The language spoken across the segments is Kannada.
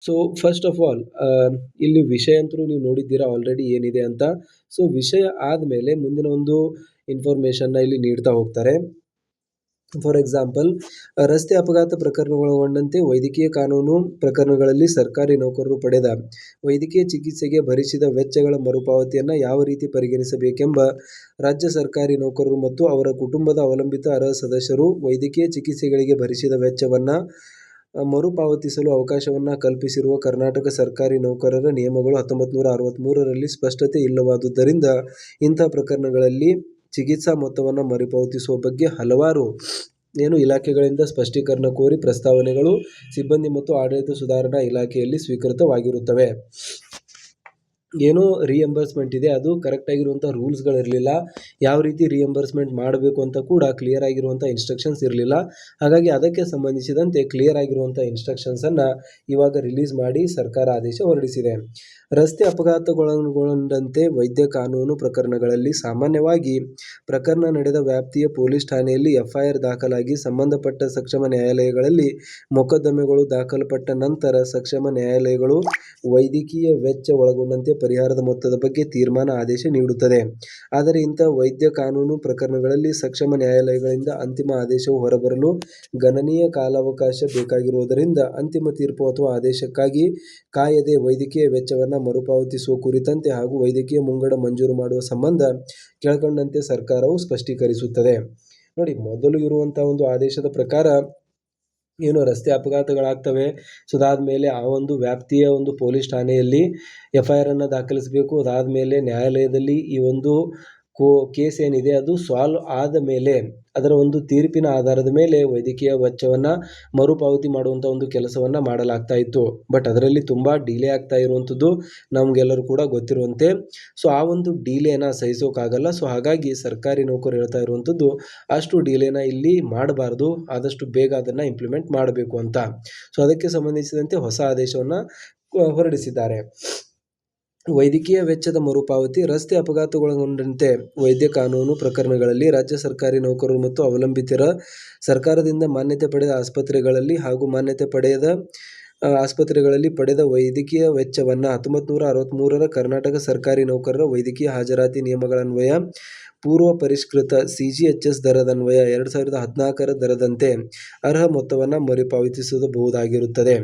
ಸೊ ಫಸ್ಟ್ ಆಫ್ ಆಲ್ ಇಲ್ಲಿ ವಿಷಯ ಅಂತೂ ನೀವು ನೋಡಿದ್ದೀರಾ ಆಲ್ರೆಡಿ ಏನಿದೆ ಅಂತ. ಸೊ ವಿಷಯ ಆದಮೇಲೆ ಮುಂದಿನ ಒಂದು ಇನ್ಫಾರ್ಮೇಷನ್ನ ಇಲ್ಲಿ ನೀಡ್ತಾ ಹೋಗ್ತಾರೆ. ಫಾರ್ ಎಕ್ಸಾಂಪಲ್, ರಸ್ತೆ ಅಪಘಾತ ಪ್ರಕರಣಗಳೊಳಗೊಂಡಂತೆ ವೈದ್ಯಕೀಯ ಕಾನೂನು ಪ್ರಕರಣಗಳಲ್ಲಿ ಸರ್ಕಾರಿ ನೌಕರರು ಪಡೆದ ವೈದ್ಯಕೀಯ ಚಿಕಿತ್ಸೆಗೆ ಭರಿಸಿದ ವೆಚ್ಚಗಳ ಮರುಪಾವತಿಯನ್ನು ಯಾವ ರೀತಿ ಪರಿಗಣಿಸಬೇಕೆಂಬ ರಾಜ್ಯ ಸರ್ಕಾರಿ ನೌಕರರು ಮತ್ತು ಅವರ ಕುಟುಂಬದ ಅವಲಂಬಿತ ಅರ್ಹ ಸದಸ್ಯರು ವೈದ್ಯಕೀಯ ಚಿಕಿತ್ಸೆಗಳಿಗೆ ಭರಿಸಿದ ವೆಚ್ಚವನ್ನು ಮರುಪಾವತಿಸಲು ಅವಕಾಶವನ್ನು ಕಲ್ಪಿಸಿರುವ ಕರ್ನಾಟಕ ಸರ್ಕಾರಿ ನೌಕರರ ನಿಯಮಗಳು 1963ರಲ್ಲಿ ಸ್ಪಷ್ಟತೆ ಇಲ್ಲವಾದುದರಿಂದ ಇಂಥ ಪ್ರಕರಣಗಳಲ್ಲಿ ಚಿಕಿತ್ಸಾ ಮೊತ್ತವನ್ನು ಮರುಪಾವತಿಸುವ ಬಗ್ಗೆ ಹಲವಾರು ಇಲಾಖೆಗಳಿಂದ ಸ್ಪಷ್ಟೀಕರಣ ಕೋರಿ ಪ್ರಸ್ತಾವನೆಗಳು ಸಿಬ್ಬಂದಿ ಮತ್ತು ಆಡಳಿತ ಸುಧಾರಣಾ ಇಲಾಖೆಯಲ್ಲಿ ಸ್ವೀಕೃತವಾಗಿರುತ್ತವೆ. ಏನೋ ರಿಯಂಬರ್ಸ್ಮೆಂಟ್ ಇದೆ, ಅದು ಕರೆಕ್ಟ್ ಆಗಿರುವಂಥ ರೂಲ್ಸ್ಗಳಿರಲಿಲ್ಲ. ಯಾವ ರೀತಿ ರಿಯಂಬರ್ಸ್ಮೆಂಟ್ ಮಾಡಬೇಕು ಅಂತ ಕೂಡ ಕ್ಲಿಯರ್ ಆಗಿರುವಂಥ ಇನ್ಸ್ಟ್ರಕ್ಷನ್ಸ್ ಇರಲಿಲ್ಲ. ಹಾಗಾಗಿ ಅದಕ್ಕೆ ಸಂಬಂಧಿಸಿದಂತೆ ಕ್ಲಿಯರ್ ಆಗಿರುವಂಥ ಇನ್ಸ್ಟ್ರಕ್ಷನ್ಸನ್ನು ಇವಾಗ ರಿಲೀಸ್ ಮಾಡಿ ಸರ್ಕಾರ ಆದೇಶ ಹೊರಡಿಸಿದೆ. ರಸ್ತೆ ಅಪಘಾತಗೊಳಗೊಂಡಂತೆ ವೈದ್ಯ ಕಾನೂನು ಪ್ರಕರಣಗಳಲ್ಲಿ ಸಾಮಾನ್ಯವಾಗಿ ಪ್ರಕರಣ ನಡೆದ ವ್ಯಾಪ್ತಿಯ ಪೊಲೀಸ್ ಠಾಣೆಯಲ್ಲಿ ಎಫ್ಐಆರ್ ದಾಖಲಾಗಿ ಸಂಬಂಧಪಟ್ಟ ಸಕ್ಷಮ ನ್ಯಾಯಾಲಯಗಳಲ್ಲಿ ಮೊಕದ್ದಮೆಗಳು ದಾಖಲುಪಟ್ಟ ನಂತರ ಸಕ್ಷಮ ನ್ಯಾಯಾಲಯಗಳು ವೈದ್ಯಕೀಯ ವೆಚ್ಚ ಒಳಗೊಂಡಂತೆ ಪರಿಹಾರದ ಮೊತ್ತದ ಬಗ್ಗೆ ತೀರ್ಮಾನ ಆದೇಶ ನೀಡುತ್ತದೆ. ಆದರೆ ಇಂಥ ವೈದ್ಯ ಕಾನೂನು ಪ್ರಕರಣಗಳಲ್ಲಿ ಸಕ್ಷಮ ನ್ಯಾಯಾಲಯಗಳಿಂದ ಅಂತಿಮ ಆದೇಶವು ಹೊರಬರಲು ಗಣನೀಯ ಕಾಲಾವಕಾಶ ಬೇಕಾಗಿರುವುದರಿಂದ ಅಂತಿಮ ತೀರ್ಪು ಅಥವಾ ಆದೇಶಕ್ಕಾಗಿ ಕಾಯದೆ ವೈದ್ಯಕೀಯ ವೆಚ್ಚವನ್ನು ಮರುಪಾವತಿಸುವ ಕುರಿತಂತೆ ಹಾಗೂ ವೈದ್ಯಕೀಯ ಮುಂಗಡ ಮಂಜೂರು ಮಾಡುವ ಸಂಬಂಧ ಕೆಳಕಂಡಂತೆ ಸರ್ಕಾರವು ಸ್ಪಷ್ಟೀಕರಿಸುತ್ತದೆ. ನೋಡಿ, ಮೊದಲು ಇರುವಂಥ ಒಂದು ಆದೇಶದ ಪ್ರಕಾರ ರಸ್ತೆ ಅಪಘಾತಗಳಾಗ್ತವೆ. ಸೊ ಅದಾದಮೇಲೆ ಆ ಒಂದು ವ್ಯಾಪ್ತಿಯ ಒಂದು ಪೊಲೀಸ್ ಠಾಣೆಯಲ್ಲಿ ಎಫ್ಐಆರ್ ಅನ್ನು ದಾಖಲಿಸಬೇಕು. ಅದಾದಮೇಲೆ ನ್ಯಾಯಾಲಯದಲ್ಲಿ ಈ ಒಂದು ಕೇಸ್ ಏನಿದೆ ಅದು ಸಾಲ್ವ್ ಆದ ಮೇಲೆ ಅದರ ಒಂದು ತೀರ್ಪಿನ ಆಧಾರದ ಮೇಲೆ ವೈದ್ಯಕೀಯ ವೆಚ್ಚವನ್ನು ಮರುಪಾವತಿ ಮಾಡುವಂಥ ಒಂದು ಕೆಲಸವನ್ನು ಮಾಡಲಾಗ್ತಾ ಇತ್ತು. ಬಟ್ ಅದರಲ್ಲಿ ತುಂಬ ಡಿಲೇ ಆಗ್ತಾ ಇರುವಂಥದ್ದು ನಮಗೆಲ್ಲರೂ ಕೂಡ ಗೊತ್ತಿರುವಂತೆ. ಸೊ ಆ ಒಂದು ಡಿಲೇನ ಸಹಿಸೋಕ್ಕಾಗಲ್ಲ. ಸೊ ಹಾಗಾಗಿ ಸರ್ಕಾರಿ ನೌಕರರು ಹೇಳ್ತಾ ಇರುವಂಥದ್ದು ಅಷ್ಟು ಡಿಲೇನ ಇಲ್ಲಿ ಮಾಡಬಾರ್ದು, ಆದಷ್ಟು ಬೇಗ ಅದನ್ನು ಇಂಪ್ಲಿಮೆಂಟ್ ಮಾಡಬೇಕು ಅಂತ. ಸೊ ಅದಕ್ಕೆ ಸಂಬಂಧಿಸಿದಂತೆ ಹೊಸ ಆದೇಶವನ್ನು ಹೊರಡಿಸಿದ್ದಾರೆ. ವೈದ್ಯಕೀಯ ವೆಚ್ಚದ ಮರುಪಾವತಿ. ರಸ್ತೆ ಅಪಘಾತಗೊಳಗೊಂಡಂತೆ ವೈದ್ಯ ಕಾನೂನು ಪ್ರಕರಣಗಳಲ್ಲಿ ರಾಜ್ಯ ಸರ್ಕಾರಿ ನೌಕರರು ಮತ್ತು ಅವಲಂಬಿತರ ಸರ್ಕಾರದಿಂದ ಮಾನ್ಯತೆ ಪಡೆದ ಆಸ್ಪತ್ರೆಗಳಲ್ಲಿ ಹಾಗೂ ಮಾನ್ಯತೆ ಪಡೆಯದ ಆಸ್ಪತ್ರೆಗಳಲ್ಲಿ ಪಡೆದ ವೈದ್ಯಕೀಯ ವೆಚ್ಚವನ್ನು 1963ರ ಕರ್ನಾಟಕ ಸರ್ಕಾರಿ ನೌಕರರ ವೈದ್ಯಕೀಯ ಹಾಜರಾತಿ ನಿಯಮಗಳನ್ವಯ ಪೂರ್ವ ಪರಿಷ್ಕೃತ CGHS ದರದನ್ವಯ 2014ರ ದರದಂತೆ ಅರ್ಹ ಮೊತ್ತವನ್ನು ಮರುಪಾವತಿಸಬಹುದಾಗಿರುತ್ತದೆ.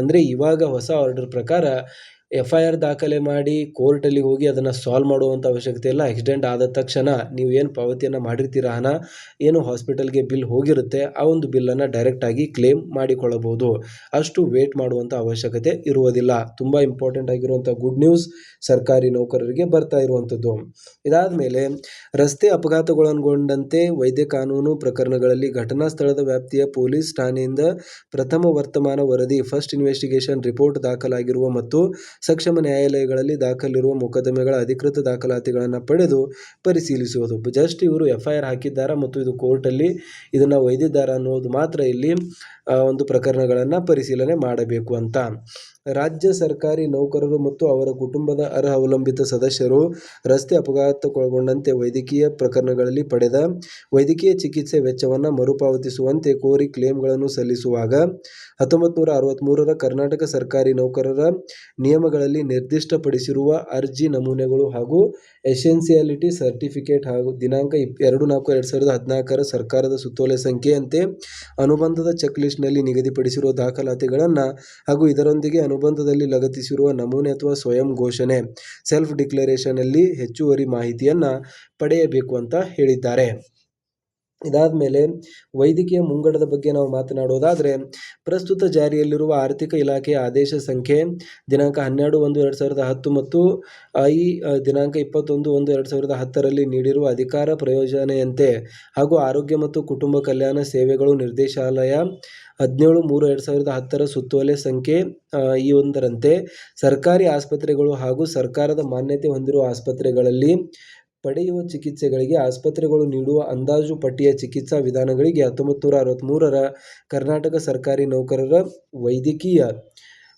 ಅಂದರೆ ಇವಾಗ ಹೊಸ ಆರ್ಡರ್ ಪ್ರಕಾರ ಎಫ್ಐಆರ್ ದಾಖಲೆ ಮಾಡಿ ಕೋರ್ಟಲ್ಲಿ ಹೋಗಿ ಅದನ್ನು ಸಾಲ್ವ್ ಮಾಡುವಂಥ ಅವಶ್ಯಕತೆ ಇಲ್ಲ. ಆಕ್ಸಿಡೆಂಟ್ ಆದ ತಕ್ಷಣ ನೀವು ಏನು ಪಾವತಿಯನ್ನು ಮಾಡಿರ್ತೀರ, ಹಣ ಏನು ಹಾಸ್ಪಿಟಲ್ಗೆ ಬಿಲ್ ಹೋಗಿರುತ್ತೆ, ಆ ಒಂದು ಬಿಲ್ಲನ್ನು ಡೈರೆಕ್ಟಾಗಿ ಕ್ಲೇಮ್ ಮಾಡಿಕೊಳ್ಳಬಹುದು. ಅಷ್ಟು ವೇಟ್ ಮಾಡುವಂಥ ಅವಶ್ಯಕತೆ ಇರುವುದಿಲ್ಲ. ತುಂಬ ಇಂಪಾರ್ಟೆಂಟ್ ಆಗಿರುವಂಥ ಗುಡ್ ನ್ಯೂಸ್ ಸರ್ಕಾರಿ ನೌಕರರಿಗೆ ಬರ್ತಾ ಇರುವಂಥದ್ದು. ಇದಾದ ಮೇಲೆ ರಸ್ತೆ ಅಪಘಾತಗೊಳಗೊಂಡಂತೆ ವೈದ್ಯ ಕಾನೂನು ಪ್ರಕರಣಗಳಲ್ಲಿ ಘಟನಾ ಸ್ಥಳದ ವ್ಯಾಪ್ತಿಯ ಪೊಲೀಸ್ ಠಾಣೆಯಿಂದ ಪ್ರಥಮ ವರ್ತಮಾನ ವರದಿ ಫಸ್ಟ್ ಇನ್ವೆಸ್ಟಿಗೇಷನ್ ರಿಪೋರ್ಟ್ ದಾಖಲಾಗಿರುವ ಮತ್ತು ಸಕ್ಷಮ ನ್ಯಾಯಾಲಯಗಳಲ್ಲಿ ದಾಖಲಿರುವ ಮೊಕದ್ದಮೆಗಳ ಅಧಿಕೃತ ದಾಖಲಾತಿಗಳನ್ನು ಪಡೆದು ಪರಿಶೀಲಿಸುವುದು. ಜಸ್ಟ್ ಇವರು ಎಫ್ಐಆರ್ ಹಾಕಿದ್ದಾರಾ ಮತ್ತು ಇದು ಕೋರ್ಟಲ್ಲಿ ಇದನ್ನು ಒಯ್ದಿದ್ದಾರಾ ಅನ್ನೋದು ಮಾತ್ರ ಇಲ್ಲಿ ಒಂದು ಪ್ರಕರಣಗಳನ್ನು ಪರಿಶೀಲನೆ ಮಾಡಬೇಕು ಅಂತ. ರಾಜ್ಯ ಸರ್ಕಾರಿ ನೌಕರರು ಮತ್ತು ಅವರ ಕುಟುಂಬದ ಅರ್ಹ ಅವಲಂಬಿತ ಸದಸ್ಯರು ರಸ್ತೆ ಅಪಘಾತಕ್ಕೊಳಗೊಂಡಂತೆ ವೈದ್ಯಕೀಯ ಪ್ರಕರಣಗಳಲ್ಲಿ ಪಡೆದ ವೈದ್ಯಕೀಯ ಚಿಕಿತ್ಸೆ ವೆಚ್ಚವನ್ನು ಮರುಪಾವತಿಸುವಂತೆ ಕೋರಿ ಕ್ಲೇಮ್ಗಳನ್ನು ಸಲ್ಲಿಸುವಾಗ 1963ರ ಕರ್ನಾಟಕ ಸರ್ಕಾರಿ ನೌಕರರ ನಿಯಮಗಳಲ್ಲಿ ನಿರ್ದಿಷ್ಟಪಡಿಸಿರುವ ಅರ್ಜಿ ನಮೂನೆಗಳು ಹಾಗೂ ಎಸೆನ್ಸಿಯಾಲಿಟಿ ಸರ್ಟಿಫಿಕೇಟ್ ಹಾಗೂ ದಿನಾಂಕ 2/4/2014ರ ಸರ್ಕಾರದ ಸುತ್ತೋಲೆ ಸಂಖ್ಯೆಯಂತೆ ಅನುಬಂಧದ ಚೆಕ್ಲಿಸ್ಟ್ನಲ್ಲಿ ನಿಗದಿಪಡಿಸಿರುವ ದಾಖಲಾತಿಗಳನ್ನು ಹಾಗೂ ಇದರೊಂದಿಗೆ ಅನುಬಂಧದಲ್ಲಿ ಲಗತ್ತಿಸಿರುವ ನಮೂನೆ ಅಥವಾ ಸ್ವಯಂ ಘೋಷಣೆ ಸೆಲ್ಫ್ ಡಿಕ್ಲರೇಷನ್ನಲ್ಲಿ ಹೆಚ್ಚುವರಿ ಮಾಹಿತಿಯನ್ನು ಪಡೆಯಬೇಕು ಅಂತ ಹೇಳಿದ್ದಾರೆ. ಇದಾದ ಮೇಲೆ ವೈದ್ಯಕೀಯ ಮುಂಗಡದ ಬಗ್ಗೆ ನಾವು ಮಾತನಾಡೋದಾದರೆ, ಪ್ರಸ್ತುತ ಜಾರಿಯಲ್ಲಿರುವ ಆರ್ಥಿಕ ಇಲಾಖೆಯ ಆದೇಶ ಸಂಖ್ಯೆ ದಿನಾಂಕ 12/1/2010 ಮತ್ತು ಈ ದಿನಾಂಕ 21/1/2010ರಲ್ಲಿ ನೀಡಿರುವ ಅಧಿಕಾರ ಪ್ರಯೋಜನೆಯಂತೆ ಹಾಗೂ ಆರೋಗ್ಯ ಮತ್ತು ಕುಟುಂಬ ಕಲ್ಯಾಣ ಸೇವೆಗಳು ನಿರ್ದೇಶಾಲಯ 17/3/2010ರ ಸುತ್ತೋಲೆ ಸಂಖ್ಯೆ ಈ ಒಂದರಂತೆ ಸರ್ಕಾರಿ ಆಸ್ಪತ್ರೆಗಳು ಹಾಗೂ ಸರ್ಕಾರದ ಮಾನ್ಯತೆ ಹೊಂದಿರುವ ಆಸ್ಪತ್ರೆಗಳಲ್ಲಿ ಪಡೆಯುವ ಚಿಕಿತ್ಸೆಗಳಿಗೆ ಆಸ್ಪತ್ರೆಗಳು ನೀಡುವ ಅಂದಾಜು ಪಟ್ಟಿಯ ಚಿಕಿತ್ಸಾ ವಿಧಾನಗಳಿಗೆ 1963ರ ಕರ್ನಾಟಕ ಸರ್ಕಾರಿ ನೌಕರರ ವೈದ್ಯಕೀಯ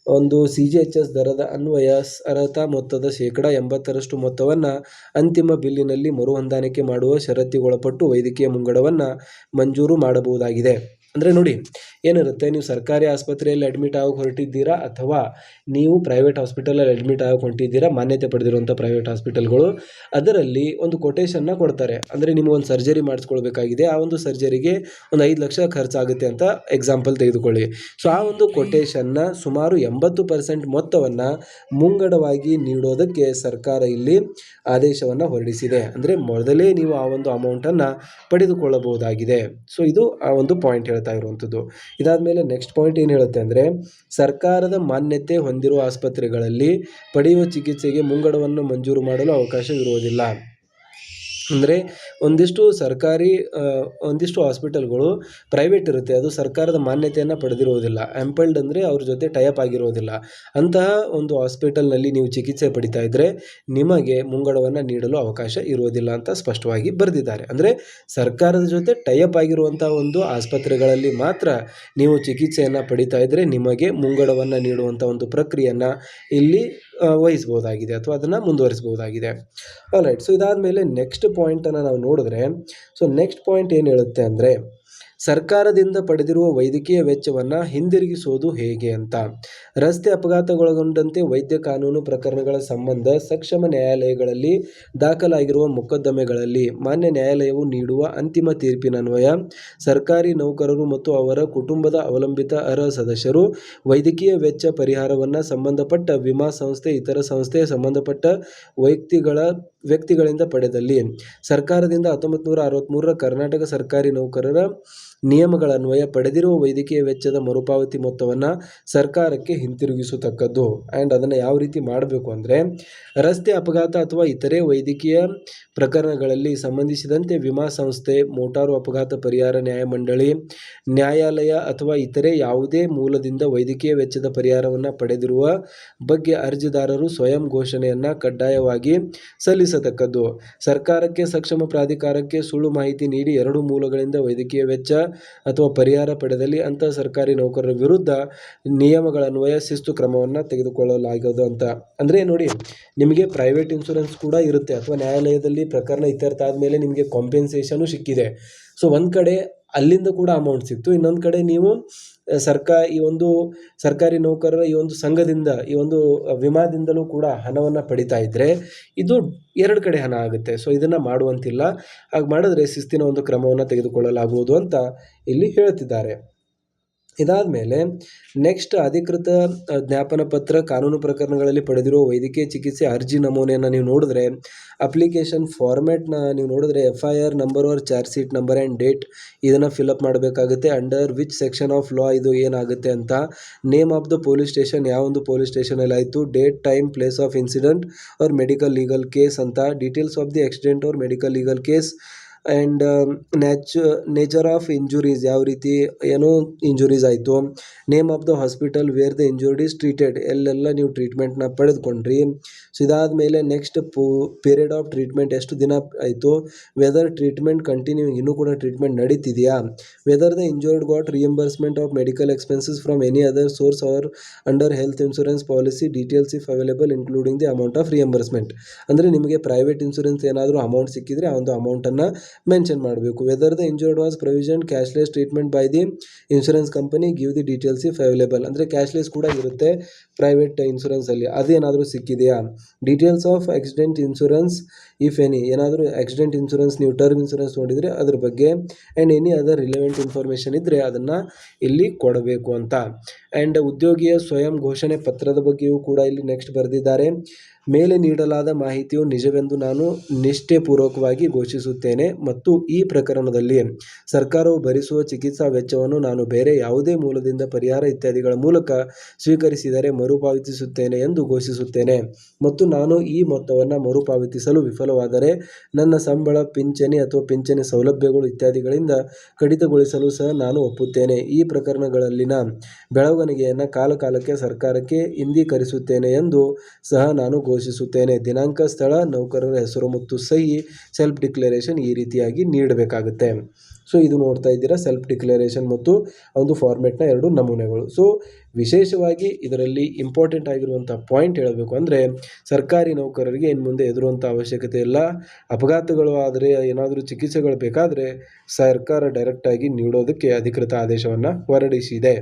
ಒಂದು CGHS ದರದ ಅನ್ವಯ ಅರ್ಹತಾ ಮೊತ್ತದ 80% ಮೊತ್ತವನ್ನು ಅಂತಿಮ ಬಿಲ್ಲಿನಲ್ಲಿ ಮರುಹೊಂದಾಣಿಕೆ ಮಾಡುವ ಷರತ್ತಿಗೊಳಪಟ್ಟು ವೈದ್ಯಕೀಯ ಮುಂಗಡವನ್ನು ಮಂಜೂರು ಮಾಡಬಹುದಾಗಿದೆ. ಅಂದರೆ ನೋಡಿ ಏನಿರುತ್ತೆ, ನೀವು ಸರ್ಕಾರಿ ಆಸ್ಪತ್ರೆಯಲ್ಲಿ ಅಡ್ಮಿಟ್ ಆಗೋಕೆ ಹೊರಟಿದ್ದೀರಾ ಅಥವಾ ನೀವು ಪ್ರೈವೇಟ್ ಹಾಸ್ಪಿಟಲಲ್ಲಿ ಅಡ್ಮಿಟ್ ಆಗೋಕೆ ಹೊರಟಿದ್ದೀರಾ, ಮಾನ್ಯತೆ ಪಡೆದಿರುವಂಥ ಪ್ರೈವೇಟ್ ಹಾಸ್ಪಿಟಲ್ಗಳು ಅದರಲ್ಲಿ ಒಂದು ಕೊಟೇಶನ್ನ ಕೊಡ್ತಾರೆ. ಅಂದರೆ ನಿಮಗೊಂದು ಸರ್ಜರಿ ಮಾಡಿಸ್ಕೊಳ್ಬೇಕಾಗಿದೆ, ಆ ಒಂದು ಸರ್ಜರಿಗೆ ಒಂದು 5 ಲಕ್ಷ ಖರ್ಚಾಗುತ್ತೆ ಅಂತ ಎಕ್ಸಾಂಪಲ್ ತೆಗೆದುಕೊಳ್ಳಿ. ಸೊ ಆ ಒಂದು ಕೊಟೇಶನ್ನ ಸುಮಾರು 80% ಮೊತ್ತವನ್ನು ಮುಂಗಡವಾಗಿ ನೀಡೋದಕ್ಕೆ ಸರ್ಕಾರ ಇಲ್ಲಿ ಆದೇಶವನ್ನು ಹೊರಡಿಸಿದೆ. ಅಂದರೆ ಮೊದಲೇ ನೀವು ಆ ಒಂದು ಅಮೌಂಟನ್ನು ಪಡೆದುಕೊಳ್ಳಬಹುದಾಗಿದೆ. ಸೊ ಇದು ಆ ಒಂದು ಪಾಯಿಂಟ್ ಹೇಳ್ತಾ ಇರುವಂಥದ್ದು. ಇದಾದಮೇಲೆ ನೆಕ್ಸ್ಟ್ ಪಾಯಿಂಟ್ ಏನು ಹೇಳುತ್ತೆ ಅಂದರೆ, ಸರ್ಕಾರದ ಮಾನ್ಯತೆ ಹೊಂದಿರುವ ಆಸ್ಪತ್ರೆಗಳಲ್ಲಿ ಪಡೆಯುವ ಚಿಕಿತ್ಸೆಗೆ ಮುಂಗಡವನ್ನು ಮಂಜೂರು ಮಾಡಲು ಅವಕಾಶವಿರುವುದಿಲ್ಲ. ಅಂದರೆ ಒಂದಿಷ್ಟು ಹಾಸ್ಪಿಟಲ್ಗಳು ಪ್ರೈವೇಟ್ ಇರುತ್ತೆ, ಅದು ಸರ್ಕಾರದ ಮಾನ್ಯತೆಯನ್ನು ಪಡೆದಿರುವುದಿಲ್ಲ. ಆ್ಯಂಪಲ್ಡ್ ಅಂದರೆ ಅವ್ರ ಜೊತೆ ಟೈಅಪ್ ಆಗಿರುವುದಿಲ್ಲ. ಅಂತಹ ಒಂದು ಹಾಸ್ಪಿಟಲ್ನಲ್ಲಿ ನೀವು ಚಿಕಿತ್ಸೆ ಪಡಿತಾ ಇದ್ದರೆ ನಿಮಗೆ ಮುಂಗಡವನ್ನು ನೀಡಲು ಅವಕಾಶ ಇರುವುದಿಲ್ಲ ಅಂತ ಸ್ಪಷ್ಟವಾಗಿ ಬರೆದಿದ್ದಾರೆ. ಅಂದರೆ ಸರ್ಕಾರದ ಜೊತೆ ಟೈಅಪ್ ಆಗಿರುವಂಥ ಒಂದು ಆಸ್ಪತ್ರೆಗಳಲ್ಲಿ ಮಾತ್ರ ನೀವು ಚಿಕಿತ್ಸೆಯನ್ನು ಪಡಿತಾ ಇದ್ದರೆ ನಿಮಗೆ ಮುಂಗಡವನ್ನು ನೀಡುವಂಥ ಒಂದು ಪ್ರಕ್ರಿಯೆಯನ್ನು ಇಲ್ಲಿ ವಹಿಸ್ಬೋದಾಗಿದೆ ಅಥವಾ ಅದನ್ನು ಮುಂದುವರಿಸ್ಬೋದಾಗಿದೆ. ಆಲ್ರೈಟ್. ಸೊ ಇದಾದಮೇಲೆ ನೆಕ್ಸ್ಟ್ ಪಾಯಿಂಟನ್ನು ನಾವು ನೋಡಿದ್ರೆ, ಸೊ ನೆಕ್ಸ್ಟ್ ಪಾಯಿಂಟ್ ಏನು ಹೇಳುತ್ತೆ ಅಂದರೆ, ಸರ್ಕಾರದಿಂದ ಪಡೆದಿರುವ ವೈದ್ಯಕೀಯ ವೆಚ್ಚವನ್ನು ಹಿಂದಿರುಗಿಸೋದು ಹೇಗೆ ಅಂತ. ರಸ್ತೆ ಅಪಘಾತಗೊಳಗೊಂಡಂತೆ ವೈದ್ಯ ಕಾನೂನು ಪ್ರಕರಣಗಳ ಸಂಬಂಧ ಸಕ್ಷಮ ನ್ಯಾಯಾಲಯಗಳಲ್ಲಿ ದಾಖಲಾಗಿರುವ ಮೊಕದ್ದಮೆಗಳಲ್ಲಿ ಮಾನ್ಯ ನ್ಯಾಯಾಲಯವು ನೀಡುವ ಅಂತಿಮ ತೀರ್ಪಿನನ್ವಯ ಸರ್ಕಾರಿ ನೌಕರರು ಮತ್ತು ಅವರ ಕುಟುಂಬದ ಅವಲಂಬಿತ ಅರ್ಹ ಸದಸ್ಯರು ವೈದ್ಯಕೀಯ ವೆಚ್ಚ ಪರಿಹಾರವನ್ನು ಸಂಬಂಧಪಟ್ಟ ವಿಮಾ ಸಂಸ್ಥೆ, ಇತರ ಸಂಸ್ಥೆ, ಸಂಬಂಧಪಟ್ಟ ವ್ಯಕ್ತಿಗಳಿಂದ ಪಡೆದಲ್ಲಿ ಸರ್ಕಾರದಿಂದ 1963ರ ಕರ್ನಾಟಕ ಸರ್ಕಾರಿ ನೌಕರರ ನಿಯಮಗಳನ್ವಯ ಪಡೆದಿರುವ ವೈದ್ಯಕೀಯ ವೆಚ್ಚದ ಮರುಪಾವತಿ ಮೊತ್ತವನ್ನು ಸರ್ಕಾರಕ್ಕೆ ಹಿಂತಿರುಗಿಸತಕ್ಕದ್ದು. ಆ್ಯಂಡ್ ಅದನ್ನು ಯಾವ ರೀತಿ ಮಾಡಬೇಕು ಅಂದರೆ, ರಸ್ತೆ ಅಪಘಾತ ಅಥವಾ ಇತರೆ ವೈದ್ಯಕೀಯ ಪ್ರಕರಣಗಳಲ್ಲಿ ಸಂಬಂಧಿಸಿದಂತೆ ವಿಮಾ ಸಂಸ್ಥೆ, ಮೋಟಾರು ಅಪಘಾತ ಪರಿಹಾರ ನ್ಯಾಯಮಂಡಳಿ, ನ್ಯಾಯಾಲಯ ಅಥವಾ ಇತರೆ ಯಾವುದೇ ಮೂಲದಿಂದ ವೈದ್ಯಕೀಯ ವೆಚ್ಚದ ಪರಿಹಾರವನ್ನು ಪಡೆದಿರುವ ಬಗ್ಗೆ ಅರ್ಜಿದಾರರು ಸ್ವಯಂ ಘೋಷಣೆಯನ್ನು ಕಡ್ಡಾಯವಾಗಿ ಸಲ್ಲಿಸತಕ್ಕದ್ದು. ಸರ್ಕಾರಕ್ಕೆ ಸಕ್ಷಮ ಪ್ರಾಧಿಕಾರಕ್ಕೆ ಸುಳ್ಳು ಮಾಹಿತಿ ನೀಡಿ 2 ಮೂಲಗಳಿಂದ ವೈದ್ಯಕೀಯ ವೆಚ್ಚ ಅಥವಾ ಪರಿಹಾರ ಪಡೆದಲ್ಲಿ ಅಂತಹ ಸರ್ಕಾರಿ ನೌಕರರ ವಿರುದ್ಧ ನಿಯಮಗಳನ್ವಯ ಶಿಸ್ತು ಕ್ರಮವನ್ನು ತೆಗೆದುಕೊಳ್ಳಲಾಗದು ಅಂತ. ಅಂದರೆ ನೋಡಿ, ನಿಮಗೆ ಪ್ರೈವೇಟ್ ಇನ್ಶೂರೆನ್ಸ್ ಕೂಡ ಇರುತ್ತೆ ಅಥವಾ ನ್ಯಾಯಾಲಯದಲ್ಲಿ ಪ್ರಕರಣ ಇತ್ಯರ್ಥ ಆದಮೇಲೆ ನಿಮಗೆ ಕಾಂಪೆನ್ಸೇಷನು ಸಿಕ್ಕಿದೆ. ಸೊ ಒಂದು ಕಡೆ ಅಲ್ಲಿಂದ ಕೂಡ ಅಮೌಂಟ್ ಸಿಕ್ತು, ಇನ್ನೊಂದು ಕಡೆ ನೀವು ಈ ಒಂದು ಸರ್ಕಾರಿ ನೌಕರರ ಈ ಒಂದು ಸಂಘದಿಂದ, ಈ ಒಂದು ವಿಮಾದಿಂದಲೂ ಕೂಡ ಹಣವನ್ನು ಪಡಿತಾ ಇದ್ದರೆ ಇದು 2 ಕಡೆ ಹಣ ಆಗುತ್ತೆ. ಸೊ ಇದನ್ನು ಮಾಡುವಂತಿಲ್ಲ. ಹಾಗೆ ಮಾಡಿದ್ರೆ ಶಿಸ್ತಿನ ಒಂದು ಕ್ರಮವನ್ನು ತೆಗೆದುಕೊಳ್ಳಲಾಗುವುದು ಅಂತ ಇಲ್ಲಿ ಹೇಳ್ತಿದ್ದಾರೆ. ಇದಾದಮೇಲೆ ನೆಕ್ಸ್ಟ್ ಅಧಿಕೃತ ಜ್ಞಾಪನ ಪತ್ರ ಕಾನೂನು ಪ್ರಕರಣಗಳಲ್ಲಿ ಪಡೆದಿರುವ ವೈದ್ಯಕೀಯ ಚಿಕಿತ್ಸೆ ಅರ್ಜಿ ನಮೂನೆಯನ್ನು ನೀವು ನೋಡಿದ್ರೆ, ಅಪ್ಲಿಕೇಶನ್ ಫಾರ್ಮ್ಯಾಟ್ನ ನೀವು ನೋಡಿದ್ರೆ FIR number or charge sheet number and date ಇದನ್ನು ಫಿಲಪ್ ಮಾಡಬೇಕಾಗುತ್ತೆ. Under which section of law ಇದು ಏನಾಗುತ್ತೆ ಅಂತ, name of the police station, ಯಾವೊಂದು ಪೊಲೀಸ್ ಸ್ಟೇಷನಲ್ಲಿ ಆಯಿತು, date, time, place of incident or medical legal case ಅಂತ, details of the accident or medical legal case and nature of injuries, ಯಾವ ರೀತಿ ಏನೋ ಇಂಜುರೀಸ್ ಆಯಿತು, name of the hospital where the injured is treated, ಎಲ್ಲೆಲ್ಲ ನೀವು ಟ್ರೀಟ್ಮೆಂಟ್ನ ಪಡೆದುಕೊಂಡ್ರಿ. ಸೊ ಇದಾದಮೇಲೆ ನೆಕ್ಸ್ಟ್ ಪೀರಿಯಡ್ ಆಫ್ ಟ್ರೀಟ್ಮೆಂಟ್ ಎಷ್ಟು ದಿನ ಆಯಿತು, ವೆದರ್ ಟ್ರೀಟ್ಮೆಂಟ್ ಕಂಟಿನ್ಯೂಯಿಂಗ್, ಇನ್ನೂ ಕೂಡ ಟ್ರೀಟ್ಮೆಂಟ್ ನಡೀತಿದೆಯಾ, whether the injured got reimbursement of medical expenses from any other source or under health insurance policy, details if available including the amount of reimbursement. ಅಂದರೆ ನಿಮಗೆ ಪ್ರೈವೇಟ್ ಇನ್ಶೂರೆನ್ಸ್ ಏನಾದರೂ ಅಮೌಂಟ್ ಸಿಕ್ಕಿದರೆ ಆ ಒಂದು ಅಮೌಂಟನ್ನು ಮೆನ್ಷನ್ ಮಾಡಬೇಕು. Whether the injured was provision cashless treatment by the insurance company, give the details if available. ಅಂದರೆ ಕ್ಯಾಶ್ಲೆಸ್ ಕೂಡ ಇರುತ್ತೆ ಪ್ರೈವೇಟ್ ಇನ್ಶೂರೆನ್ಸಲ್ಲಿ, ಅದೇನಾದರೂ ಸಿಕ್ಕಿದೆಯಾ. Details of accident insurance if any, ಏನಾದರೂ ಆಕ್ಸಿಡೆಂಟ್ ಇನ್ಶೂರೆನ್ಸ್ ನೀವು ಟರ್ಮ್ ಇನ್ಶೂರೆನ್ಸ್ ನೋಡಿದರೆ ಅದ್ರ ಬಗ್ಗೆ, and any other relevant information ಇದ್ದರೆ ಅದನ್ನು ಇಲ್ಲಿ ಕೊಡಬೇಕು ಅಂತ. ಆ್ಯಂಡ್ ಉದ್ಯೋಗಿಯ ಸ್ವಯಂ ಘೋಷಣೆ ಪತ್ರದ ಬಗ್ಗೆಯೂ ಕೂಡ ಇಲ್ಲಿ ನೆಕ್ಸ್ಟ್ ಬರೆದಿದ್ದಾರೆ. ಮೇಲೆ ನೀಡಲಾದ ಮಾಹಿತಿಯು ನಿಜವೆಂದು ನಾನು ನಿಷ್ಠೆಪೂರ್ವಕವಾಗಿ ಘೋಷಿಸುತ್ತೇನೆ ಮತ್ತು ಈ ಪ್ರಕರಣದಲ್ಲಿ ಸರ್ಕಾರವು ಭರಿಸುವ ಚಿಕಿತ್ಸಾ ವೆಚ್ಚವನ್ನು ನಾನು ಬೇರೆ ಯಾವುದೇ ಮೂಲದಿಂದ ಪರಿಹಾರ ಇತ್ಯಾದಿಗಳ ಮೂಲಕ ಸ್ವೀಕರಿಸಿದರೆ ಮರುಪಾವತಿಸುತ್ತೇನೆ ಎಂದು ಘೋಷಿಸುತ್ತೇನೆ ಮತ್ತು ನಾನು ಈ ಮೊತ್ತವನ್ನು ಮರುಪಾವತಿಸಲು ವಿಫಲವಾದರೆ ನನ್ನ ಸಂಬಳ, ಪಿಂಚಣಿ ಅಥವಾ ಪಿಂಚಣಿ ಸೌಲಭ್ಯಗಳು ಇತ್ಯಾದಿಗಳಿಂದ ಕಡಿತಗೊಳಿಸಲು ಸಹ ನಾನು ಒಪ್ಪುತ್ತೇನೆ. ಈ ಪ್ರಕರಣಗಳಲ್ಲಿನ ಬೆಳವಣಿಗೆಯನ್ನು ಕಾಲಕಾಲಕ್ಕೆ ಸರ್ಕಾರಕ್ಕೆ ಇಂದೀಕರಿಸುತ್ತೇನೆ ಎಂದು ಸಹ ನಾನು ಘೋಷಿಸುತ್ತೇನೆ. ದಿನಾಂಕ, ಸ್ಥಳ, ನೌಕರರ ಹೆಸರು ಮತ್ತು ಸಹಿ, ಸೆಲ್ಫ್ ಡಿಕ್ಲರೇಷನ್ ಈ ರೀತಿ ರೀತಿಯಾಗಿ ನೀಡಬೇಕಾಗುತ್ತೆ. ಸೊ ಇದು ನೋಡ್ತಾ ಇದ್ದೀರಾ ಸೆಲ್ಫ್ ಡಿಕ್ಲರೇಷನ್ ಮತ್ತು ಒಂದು ಫಾರ್ಮೆಟ್ನ 2 ನಮೂನೆಗಳು. ಸೊ ವಿಶೇಷವಾಗಿ ಇದರಲ್ಲಿ ಇಂಪಾರ್ಟೆಂಟ್ ಆಗಿರುವಂಥ ಪಾಯಿಂಟ್ ಹೇಳಬೇಕು ಅಂದರೆ ಸರ್ಕಾರಿ ನೌಕರರಿಗೆ ಇನ್ನು ಮುಂದೆ ಹೆದರುವಂಥ ಅವಶ್ಯಕತೆ ಇಲ್ಲ. ಅಪಘಾತಗಳು ಆದರೆ ಏನಾದರೂ ಚಿಕಿತ್ಸೆಗಳು ಬೇಕಾದರೆ ಸರ್ಕಾರ ಡೈರೆಕ್ಟಾಗಿ ನೀಡೋದಕ್ಕೆ ಅಧಿಕೃತ ಆದೇಶವನ್ನು ಹೊರಡಿಸಿದೆ.